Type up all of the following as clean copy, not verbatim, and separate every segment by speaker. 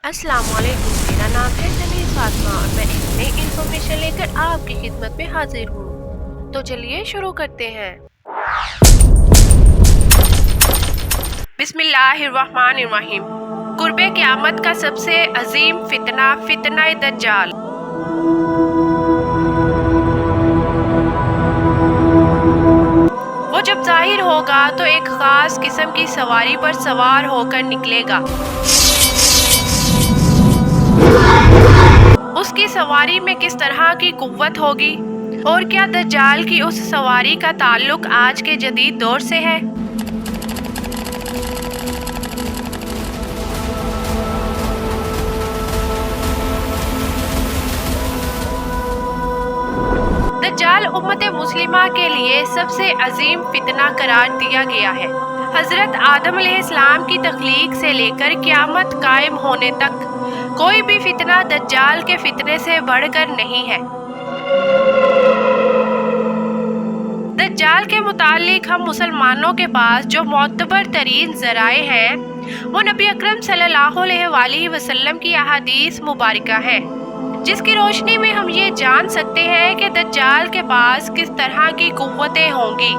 Speaker 1: अस्सलाम वालेकुम। मेरा नाम है तनीज़ फातिमा और मैं एक नई इंफॉर्मेशन लेकर आपकी खिदमत में हाजिर हूँ। तो चलिए शुरू करते हैं। बिस्मिल्लाहिर्रहमानिर्रहीम। कुर्बे क़यामत का सबसे अजीम फितना फितना दज्जाल। वो जब जाहिर होगा तो एक खास किस्म की सवारी पर सवार होकर निकलेगा। उसकी सवारी में किस तरह की कुव्वत होगी और क्या दज्जाल की उस सवारी का ताल्लुक आज के जदीद दौर से है? दज्जाल उम्मत मुस्लिमा के लिए सबसे अजीम फितना करार दिया गया है। हजरत आदम अलैहिस्सलाम की तख्लीक से लेकर क़यामत कायम होने तक कोई भी फितना दज्जाल के फितने से बढ़कर नहीं है। दज्जाल के मुतालिक हम मुसलमानों के पास जो मोतबर तरीन ज़राए हैं वो नबी अकरम सल्लल्लाहु अलैहि वसल्लम की अहादीस मुबारका है, जिसकी रोशनी में हम ये जान सकते हैं कि दज्जाल के पास किस तरह की कुव्वतें होंगी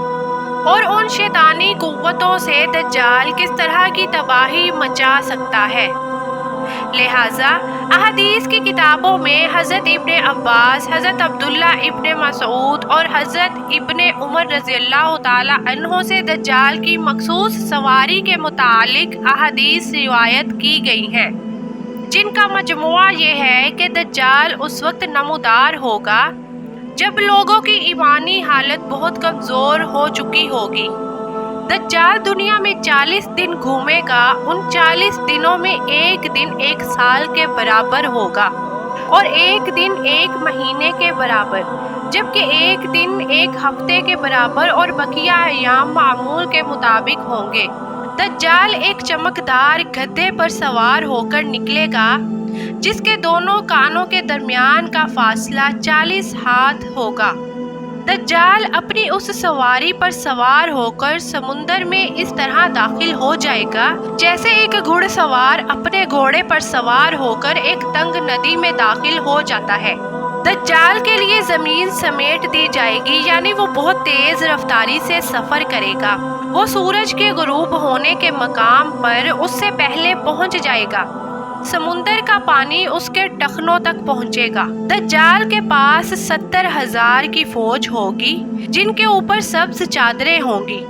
Speaker 1: और उन शैतानी कुव्वतों से दज्जाल किस तरह की तबाही मचा सकता है। लिहाजा अहादीस की किताबों में हज़रत इब्ने अब्बास, हज़रत अब्दुल्ला इब्ने मसूद और हज़रत इब्ने उमर रज़ियल्लाहु ताला अन्हो से दज्जाल की मखसूस सवारी के मुतालिक अहादीस रिवायत की गई हैं, जिनका मजमुआ ये है कि दज्जाल उस वक्त नमूदार होगा जब लोगों की ईमानी हालत बहुत कमज़ोर हो चुकी होगी। दज्जाल दुनिया में 40 दिन घूमेगा। उन 40 दिनों में एक दिन एक साल के बराबर होगा और एक दिन एक महीने के बराबर, जबकि एक दिन एक हफ्ते के बराबर और बकिया अय्याम मामूल के मुताबिक होंगे। दज्जाल एक चमकदार गधे पर सवार होकर निकलेगा जिसके दोनों कानों के दरमियान का फासला 40 हाथ होगा। दज्जाल अपनी उस सवारी पर सवार होकर समुंदर में इस तरह दाखिल हो जाएगा जैसे एक घुड़सवार अपने घोड़े पर सवार होकर एक तंग नदी में दाखिल हो जाता है। दज्जाल के लिए जमीन समेट दी जाएगी, यानी वो बहुत तेज रफ्तारी से सफर करेगा। वो सूरज के गुरूब होने के मकाम पर उससे पहले पहुंच जाएगा। समुंदर का पानी उसके टखनों तक पहुंचेगा। दज्जाल के पास 70,000 की फौज होगी जिनके ऊपर सब्ज चादरें होंगी,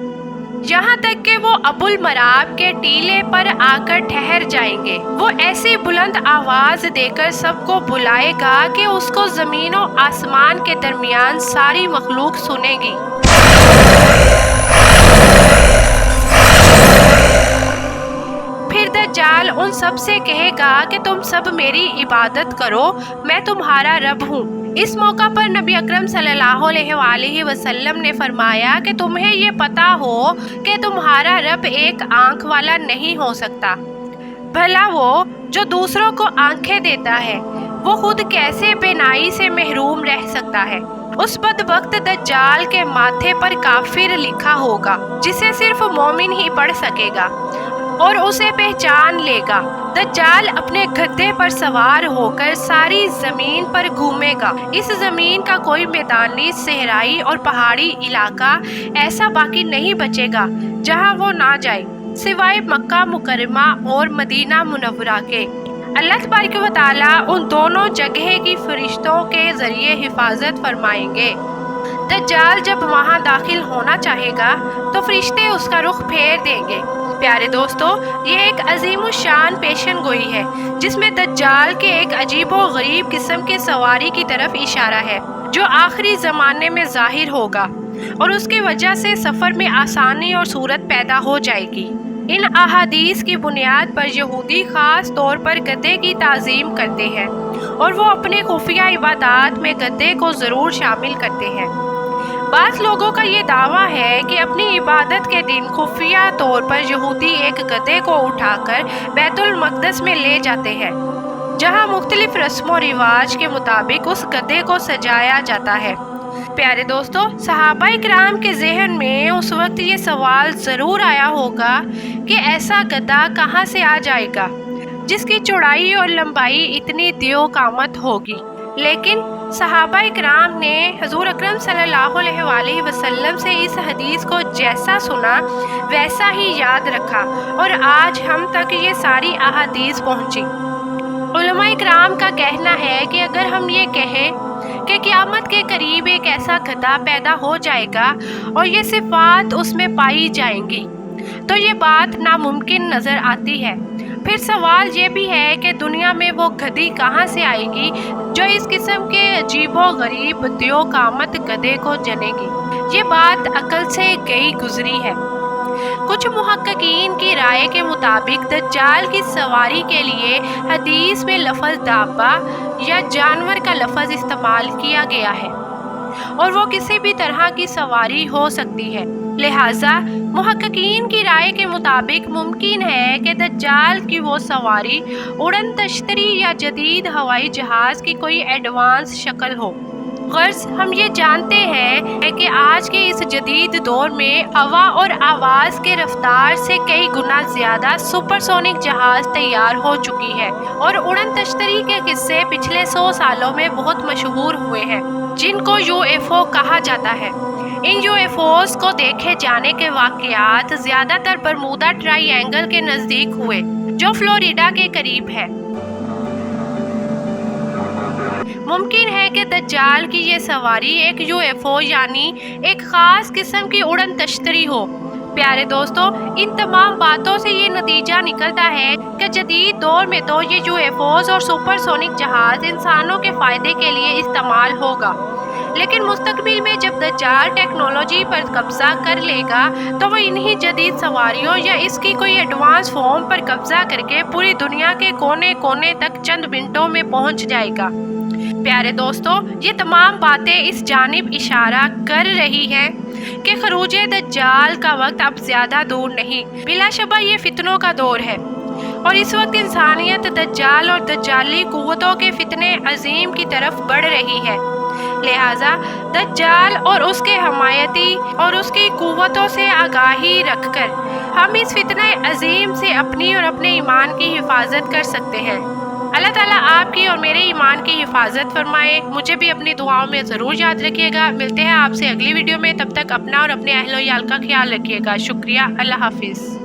Speaker 1: यहाँ तक कि वो अबुल मराब के टीले पर आकर ठहर जाएंगे। वो ऐसी बुलंद आवाज देकर सबको बुलाएगा कि उसको जमीन और आसमान के दरमियान सारी मखलूक सुनेगी। फिर दज्जाल उन सब से कहेगा कि तुम सब मेरी इबादत करो, मैं तुम्हारा रब हूँ। इस मौका पर नबी अकरम सल्लल्लाहु अलैहि वसल्लम ने फरमाया कि तुम्हें ये पता हो कि तुम्हारा रब एक आंख वाला नहीं हो सकता, भला वो जो दूसरों को आंखें देता है वो खुद कैसे बेनाई से महरूम रह सकता है। उस बदबख्त दज्जाल के माथे पर काफिर लिखा होगा जिसे सिर्फ मोमिन ही पढ़ सकेगा और उसे पहचान लेगा। दज्जाल अपने गधे पर सवार होकर सारी जमीन पर घूमेगा। इस जमीन का कोई मैदानी, सहराई और पहाड़ी इलाका ऐसा बाकी नहीं बचेगा जहां वो ना जाए, सिवाय मक्का मुकर्रमा और मदीना मुनव्वरा के। अल्लाह तबारक व तआला उन दोनों जगह की फरिश्तों के जरिए हिफाजत फरमाएंगे। दज्जाल जब वहां दाखिल होना चाहेगा तो फरिश्ते उसका रुख फेर देंगे। प्यारे दोस्तों, ये एक अजीम शान पेशन गोई है जिसमें दज्जाल के एक अजीब व गरीब किस्म के सवारी की तरफ इशारा है जो आखिरी ज़माने में जाहिर होगा और उसकी वजह से सफ़र में आसानी और सूरत पैदा हो जाएगी। इन अहादीस की बुनियाद पर यहूदी ख़ास तौर पर गधे की ताज़ीम करते हैं और वो अपने खुफिया इबादत में गधे को ज़रूर शामिल करते हैं। बाज़ लोगों का ये दावा है कि अपनी इबादत के दिन खुफिया तौर पर यहूदी एक गधे को उठाकर बैतुल मक़दस में ले जाते हैं, जहां मुख्तलिफ रस्म और रिवाज के मुताबिक उस गधे को सजाया जाता है। प्यारे दोस्तों, सहाबाए किराम के जहन में उस वक्त ये सवाल ज़रूर आया होगा कि ऐसा गधा कहाँ से आ जाएगा جس کی چوڑائی اور لمبائی اتنی دیو قامت ہوگی۔ لیکن صحابہ کرام نے حضور اکرم صلی اللہ علیہ وآلہ وسلم سے اس حدیث کو جیسا سنا ویسا ہی یاد رکھا اور آج ہم تک یہ ساری احادیث پہنچی۔ علماء کرام کا کہنا ہے کہ اگر ہم یہ کہیں کہ قیامت کے قریب ایک ایسا گدھا پیدا ہو جائے گا اور یہ صفات اس میں پائی جائیں گی تو یہ بات ناممکن نظر آتی ہے۔ پھر سوال یہ بھی ہے کہ دنیا میں وہ گدھی کہاں سے آئے گی جو اس قسم کے عجیب و غریب دیو قامت گدھے کو جنے گی؟ یہ بات عقل سے گئی گزری ہے۔ کچھ محققین کی رائے کے مطابق دجال کی سواری کے لیے حدیث میں لفظ دابہ یا جانور کا لفظ استعمال کیا گیا ہے اور وہ کسی بھی طرح کی سواری ہو سکتی ہے۔ لہٰذا محققین کی رائے کے مطابق ممکن ہے کہ دجال کی وہ سواری اڑن تشتری یا جدید ہوائی جہاز کی کوئی ایڈوانس شکل ہو۔ غرض ہم یہ جانتے ہیں کہ آج کے اس جدید دور میں ہوا اور آواز کے رفتار سے کئی گنا زیادہ سپر سونک جہاز تیار ہو چکی ہے اور اڑن تشتری کے قصے پچھلے 100 سالوں میں بہت مشہور ہوئے ہیں جن کو UFO کہا جاتا ہے۔ ان UFOs کو دیکھے جانے کے واقعات زیادہ تر برمودا ٹرائی اینگل کے نزدیک ہوئے جو فلوریڈا کے قریب ہے۔ ممکن ہے کہ دجال کی یہ سواری ایک UFO یعنی ایک خاص قسم کی اڑن تشتری ہو۔ پیارے دوستو، ان تمام باتوں سے یہ نتیجہ نکلتا ہے کہ جدید دور میں تو یہ UFOs اور سپر سونک جہاز انسانوں کے فائدے کے لیے استعمال ہوگا، لیکن مستقبل میں جب دجال ٹیکنالوجی پر قبضہ کر لے گا تو وہ انہی جدید سواریوں یا اس کی کوئی ایڈوانس فارم پر قبضہ کر کے پوری دنیا کے کونے کونے تک چند منٹوں میں پہنچ جائے گا۔ پیارے دوستو، یہ تمام باتیں اس جانب اشارہ کر رہی ہیں کہ خروج دجال کا وقت اب زیادہ دور نہیں، بلا شبہ یہ فتنوں کا دور ہے اور اس وقت انسانیت دجال اور دجالی قوتوں کے فتنے عظیم کی طرف بڑھ رہی ہے۔ لہٰذا دجال اور اس کے حمایتی اور اس کی قوتوں سے آگاہی رکھ کر ہم اس فتنہ عظیم سے اپنی اور اپنے ایمان کی حفاظت کر سکتے ہیں۔ اللہ تعالیٰ آپ کی اور میرے ایمان کی حفاظت فرمائے۔ مجھے بھی اپنی دعاؤں میں ضرور یاد رکھیے گا۔ ملتے ہیں آپ سے اگلی ویڈیو میں، تب تک اپنا اور اپنے اہل و عیال کا خیال رکھیے گا۔ شکریہ، اللہ حافظ۔